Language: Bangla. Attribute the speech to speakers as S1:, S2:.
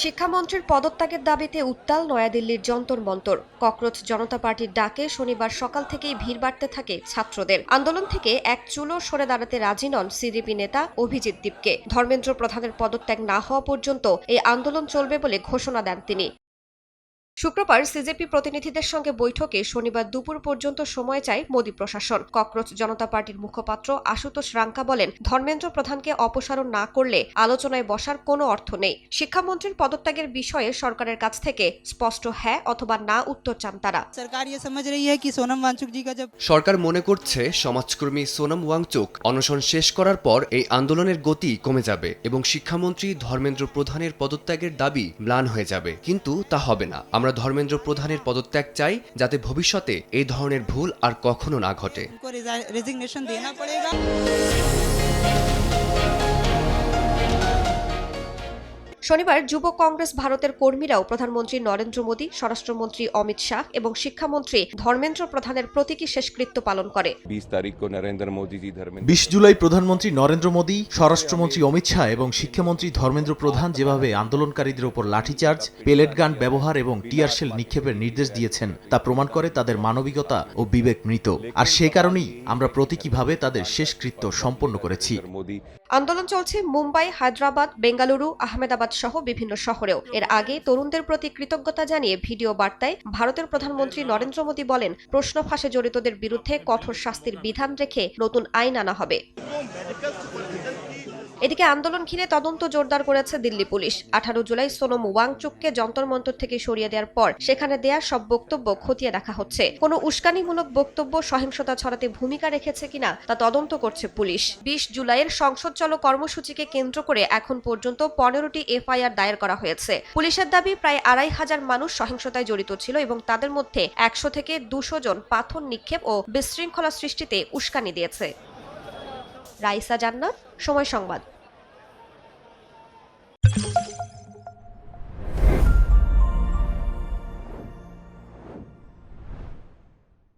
S1: শিক্ষামন্ত্রীর পদত্যাগের দাবিতে উত্তাল নয়াদিল্লির যন্তর মন্তর। ককরোচ জনতা পার্টির ডাকে শনিবার সকাল থেকেই ভিড় বাড়তে থাকে ছাত্রদের। আন্দোলন থেকে এক চুলও সরে দাঁড়াতে রাজি নন সিজেপি নেতা অভিজিৎ দীপকে। ধর্মেন্দ্র প্রধানের পদত্যাগ না হওয়া পর্যন্ত এই আন্দোলন চলবে বলে ঘোষণা দেন তিনি। শুক্রবার সিজেপি প্রতিনিধিদের সঙ্গে বৈঠকে শনিবার দুপুর পর্যন্ত সময় চায় মোদী প্রশাসন। ককরোচ জনতা পার্টির মুখপাত্র আশুতোষ রাঙ্কা বলেন, ধর্মেন্দ্র প্রধানকে অপসারণ না করলে আলোচনায় বসার কোনো অর্থ নেই। শিক্ষামন্ত্রীর পদত্যাগের বিষয়ে সরকারের কাছ থেকে স্পষ্ট হ্যাঁ অথবা না উত্তর চান তারা।
S2: সরকার মনে করছে সমাজকর্মী সোনম ওয়াংচুক অনশন শেষ করার পর এই আন্দোলনের গতি কমে যাবে এবং শিক্ষামন্ত্রী ধর্মেন্দ্র প্রধানের পদত্যাগের দাবি ম্লান হয়ে যাবে, কিন্তু তা হবে না। আমরা ধর্মেন্দ্র প্রধানের পদত্যাগ চাই, যাতে ভবিষ্যতে এই ধরনের ভুল আর কখনো না ঘটে।
S1: শনিবার যুব কংগ্রেস ভারতের কর্মীরাও প্রধানমন্ত্রী নরেন্দ্র মোদী, স্বরাষ্ট্রমন্ত্রী অমিত শাহ এবং শিক্ষামন্ত্রী ধর্মেন্দ্র প্রধানের প্রতীকী শেষকৃত্য পালন করে।
S3: 20 জুলাই প্রধানমন্ত্রী নরেন্দ্র মোদী, স্বরাষ্ট্রমন্ত্রী অমিত শাহ এবং শিক্ষামন্ত্রী ধর্মেন্দ্র প্রধান যেভাবে আন্দোলনকারীদের উপর লাঠিচার্জ, পেলেট গান ব্যবহার এবং টিয়ার শেল নিক্ষেপের নির্দেশ দিয়েছেন, তা প্রমাণ করে তাদের মানবিকতা ও বিবেক মৃত। আর সে কারণেই আমরা প্রতীকীভাবে তাদের শেষকৃত্য সম্পন্ন করেছি।
S1: আন্দোলন চলছে মুম্বাই, হায়দ্রাবাদ, বেঙ্গালুরু, আহমেদাবাদ সহ বিভিন্ন শহরেও। এর আগে তরুণদের প্রতি কৃতজ্ঞতা জানিয়ে ভিডিও বার্তায় ভারতের প্রধানমন্ত্রী নরেন্দ্র মোদী বলেন, প্রশ্ন ফাঁসে জড়িতদের বিরুদ্ধে কঠোর শাস্তির বিধান রেখে নতুন আইন আনা হবে। এদিকে আন্দোলন ঘিরে তদন্ত জোরদার করেছে দিল্লি পুলিশ। 18 জুলাই সোনম ওয়াংচুককে যন্তর মন্তর থেকে সরিয়ে দেওয়ার পর সেখানে দেয়া সব বক্তব্য খতিয়ে দেখা হচ্ছে। কোনো উস্কানিমূলক বক্তব্য সহিংসতা ছড়াতে ভূমিকা রেখেছে কিনা তা তদন্ত করছে পুলিশ। 20 জুলাইয়ের সংসদ চলো কর্মসূচিকে কেন্দ্র করে এখন পর্যন্ত 15টি এফআইআর দায়ের করা হয়েছে। পুলিশের দাবি প্রায় 2500 মানুষ সহিংসতায় জড়িত ছিল এবং তাদের মধ্যে 100 থেকে 200 জন পাথর নিক্ষেপ ও বিশৃঙ্খলা সৃষ্টিতে উস্কানি দিয়েছে। রাইসা জান্নাত, সময় সংবাদ।